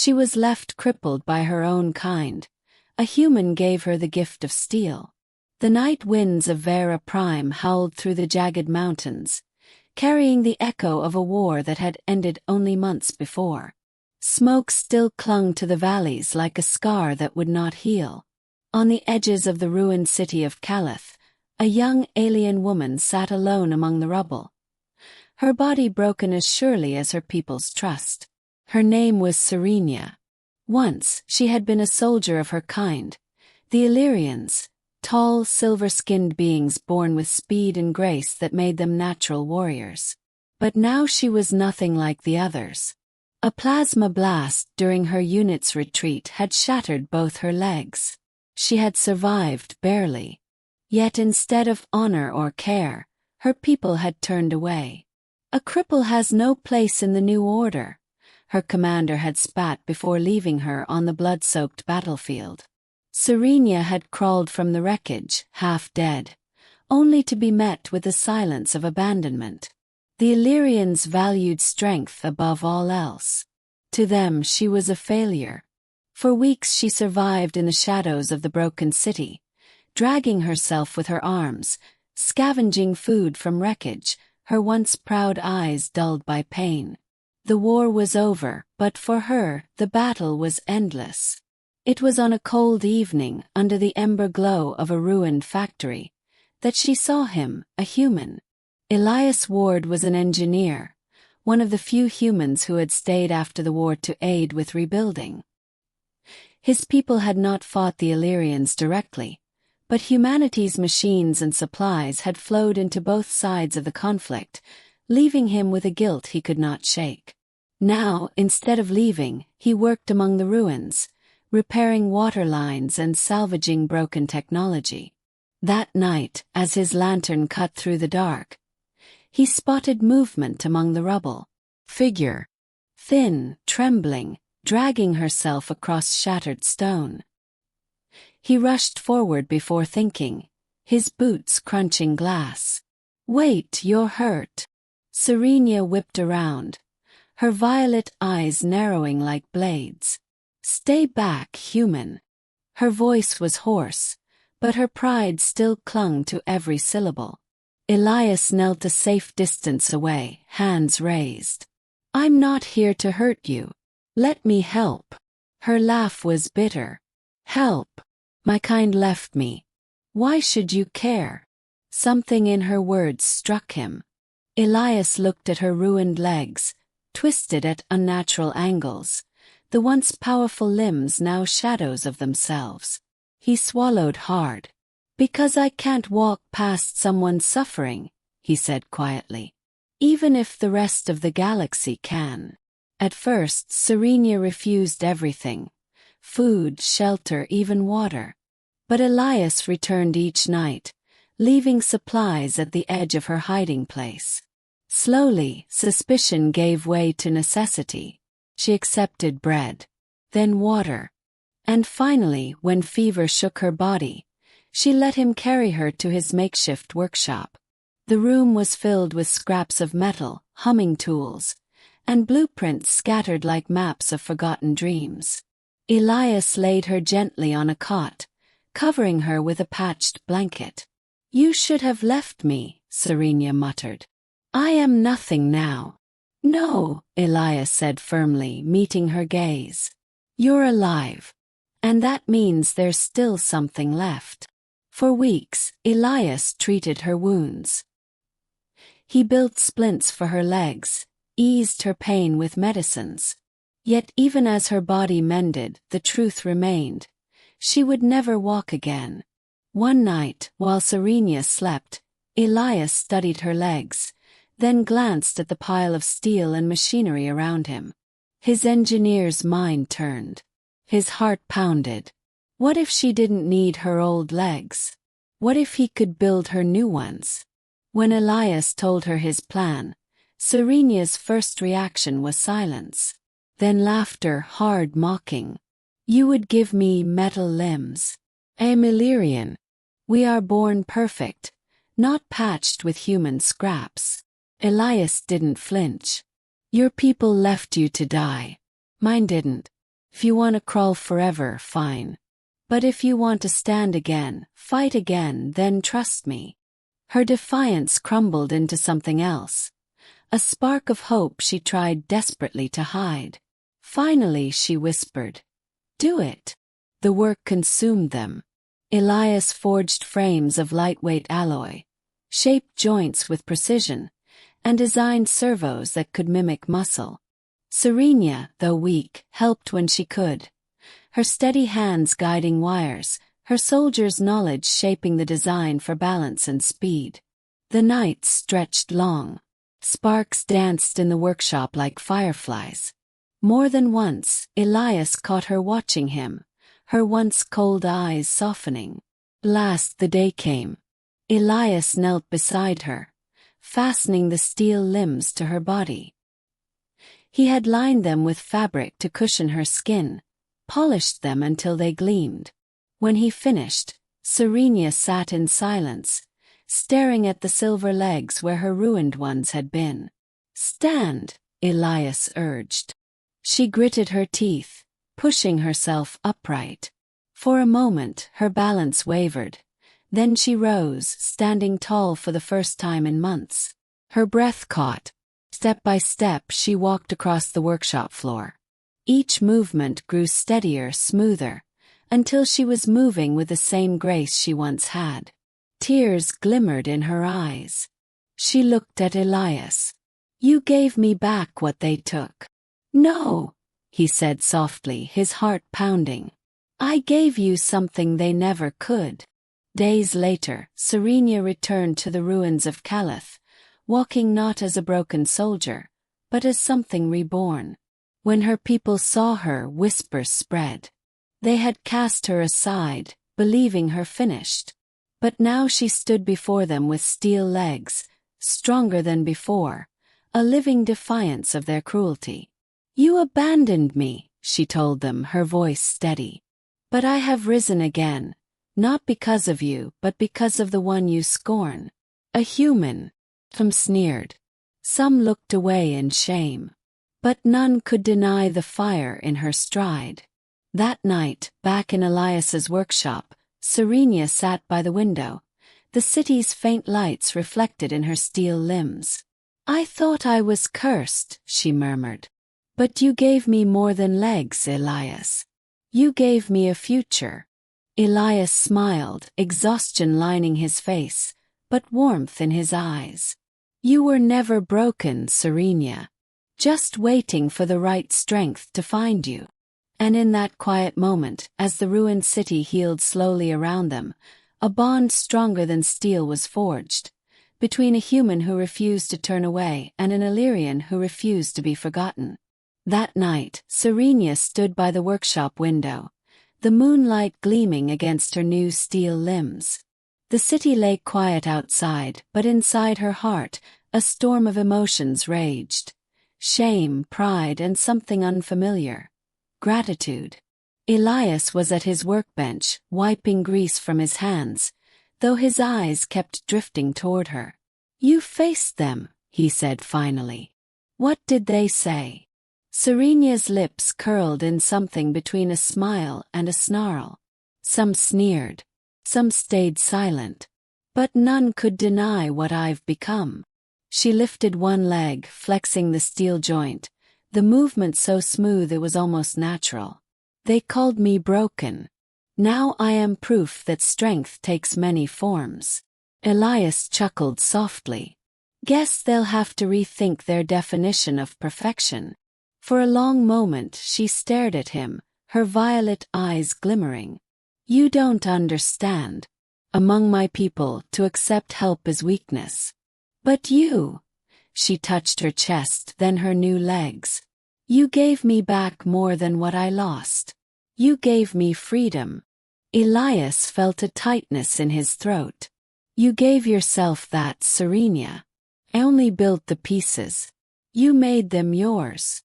She was left crippled by her own kind. A human gave her the gift of steel. The night winds of Vera Prime howled through the jagged mountains, carrying the echo of a war that had ended only months before. Smoke still clung to the valleys like a scar that would not heal. On the edges of the ruined city of Calith, a young alien woman sat alone among the rubble, her body broken as surely as her people's trust. Her name was Serenya. Once, she had been a soldier of her kind, the Elyrians, tall, silver-skinned beings born with speed and grace that made them natural warriors. But now she was nothing like the others. A plasma blast during her unit's retreat had shattered both her legs. She had survived barely. Yet instead of honor or care, her people had turned away. A cripple has no place in the new order, her commander had spat before leaving her on the blood-soaked battlefield. Serenya had crawled from the wreckage, half dead, only to be met with the silence of abandonment. The Elyrians valued strength above all else. To them she was a failure. For weeks she survived in the shadows of the broken city, dragging herself with her arms, scavenging food from wreckage, her once proud eyes dulled by pain. The war was over, but for her, the battle was endless. It was on a cold evening, under the ember glow of a ruined factory, that she saw him, a human. Elias Ward was an engineer, one of the few humans who had stayed after the war to aid with rebuilding. His people had not fought the Elyrians directly, but humanity's machines and supplies had flowed into both sides of the conflict, leaving him with a guilt he could not shake. Now, instead of leaving, he worked among the ruins, repairing water lines and salvaging broken technology. That night, as his lantern cut through the dark, he spotted movement among the rubble. Figure. Thin, trembling, dragging herself across shattered stone. He rushed forward before thinking, his boots crunching glass. "Wait, you're hurt." Serenya whipped around, her violet eyes narrowing like blades. "Stay back, human." Her voice was hoarse, but her pride still clung to every syllable. Elias knelt a safe distance away, hands raised. "I'm not here to hurt you. Let me help." Her laugh was bitter. "Help? My kind left me. Why should you care?" Something in her words struck him. Elias looked at her ruined legs, twisted at unnatural angles, the once powerful limbs now shadows of themselves. He swallowed hard. "Because I can't walk past someone suffering," he said quietly. "Even if the rest of the galaxy can." At first, Serenya refused everything. Food, shelter, even water. But Elias returned each night, leaving supplies at the edge of her hiding place. Slowly, suspicion gave way to necessity. She accepted bread, then water. And finally, when fever shook her body, she let him carry her to his makeshift workshop. The room was filled with scraps of metal, humming tools, and blueprints scattered like maps of forgotten dreams. Elias laid her gently on a cot, covering her with a patched blanket. "You should have left me," Serenya muttered. "I am nothing now." "No," Elias said firmly, meeting her gaze. "You're alive. And that means there's still something left." For weeks, Elias treated her wounds. He built splints for her legs, eased her pain with medicines. Yet even as her body mended, the truth remained. She would never walk again. One night, while Serenya slept, Elias studied her legs, then glanced at the pile of steel and machinery around him. His engineer's mind turned. His heart pounded. What if she didn't need her old legs? What if he could build her new ones? When Elias told her his plan, Serenya's first reaction was silence. Then laughter, hard mocking. "You would give me metal limbs. I'm Elyrian. We are born perfect, not patched with human scraps." Elias didn't flinch. "Your people left you to die. Mine didn't. If you want to crawl forever, fine. But if you want to stand again, fight again, then trust me." Her defiance crumbled into something else. A spark of hope she tried desperately to hide. Finally she whispered, "Do it." The work consumed them. Elias forged frames of lightweight alloy, shaped joints with precision, and designed servos that could mimic muscle. Serenya, though weak, helped when she could. Her steady hands guiding wires, her soldiers' knowledge shaping the design for balance and speed. The nights stretched long. Sparks danced in the workshop like fireflies. More than once, Elias caught her watching him, her once cold eyes softening. Last the day came. Elias knelt beside her, fastening the steel limbs to her body. He had lined them with fabric to cushion her skin, polished them until they gleamed. When he finished, Serenya sat in silence, staring at the silver legs where her ruined ones had been. "Stand," Elias urged. She gritted her teeth, pushing herself upright. For a moment her balance wavered. Then she rose, standing tall for the first time in months. Her breath caught. Step by step she walked across the workshop floor. Each movement grew steadier, smoother, until she was moving with the same grace she once had. Tears glimmered in her eyes. She looked at Elias. "You gave me back what they took." "No," he said softly, his heart pounding. "I gave you something they never could." Days later, Serenya returned to the ruins of Calith, walking not as a broken soldier, but as something reborn. When her people saw her, whispers spread. They had cast her aside, believing her finished. But now she stood before them with steel legs, stronger than before, a living defiance of their cruelty. "You abandoned me," she told them, her voice steady. "But I have risen again, not because of you, but because of the one you scorn. A human." Some sneered. Some looked away in shame. But none could deny the fire in her stride. That night, back in Elias's workshop, Serenya sat by the window, the city's faint lights reflected in her steel limbs. "I thought I was cursed," she murmured. "But you gave me more than legs, Elias. You gave me a future." Elias smiled, exhaustion lining his face, but warmth in his eyes. "You were never broken, Serenya. Just waiting for the right strength to find you." And in that quiet moment, as the ruined city healed slowly around them, a bond stronger than steel was forged, between a human who refused to turn away and an Elyrian who refused to be forgotten. That night, Serenya stood by the workshop window, the moonlight gleaming against her new steel limbs. The city lay quiet outside, but inside her heart, a storm of emotions raged. Shame, pride, and something unfamiliar. Gratitude. Elias was at his workbench, wiping grease from his hands, though his eyes kept drifting toward her. "You faced them," he said finally. "What did they say?" Serenya's lips curled in something between a smile and a snarl. Some sneered. Some stayed silent. But none could deny what I've become. She lifted one leg, flexing the steel joint, the movement so smooth it was almost natural. "They called me broken. Now I am proof that strength takes many forms." Elias chuckled softly. "Guess they'll have to rethink their definition of perfection." For a long moment she stared at him, her violet eyes glimmering. "You don't understand. Among my people, to accept help is weakness. But you," she touched her chest, then her new legs. "You gave me back more than what I lost. You gave me freedom." Elias felt a tightness in his throat. "You gave yourself that, Serenya. I only built the pieces. You made them yours."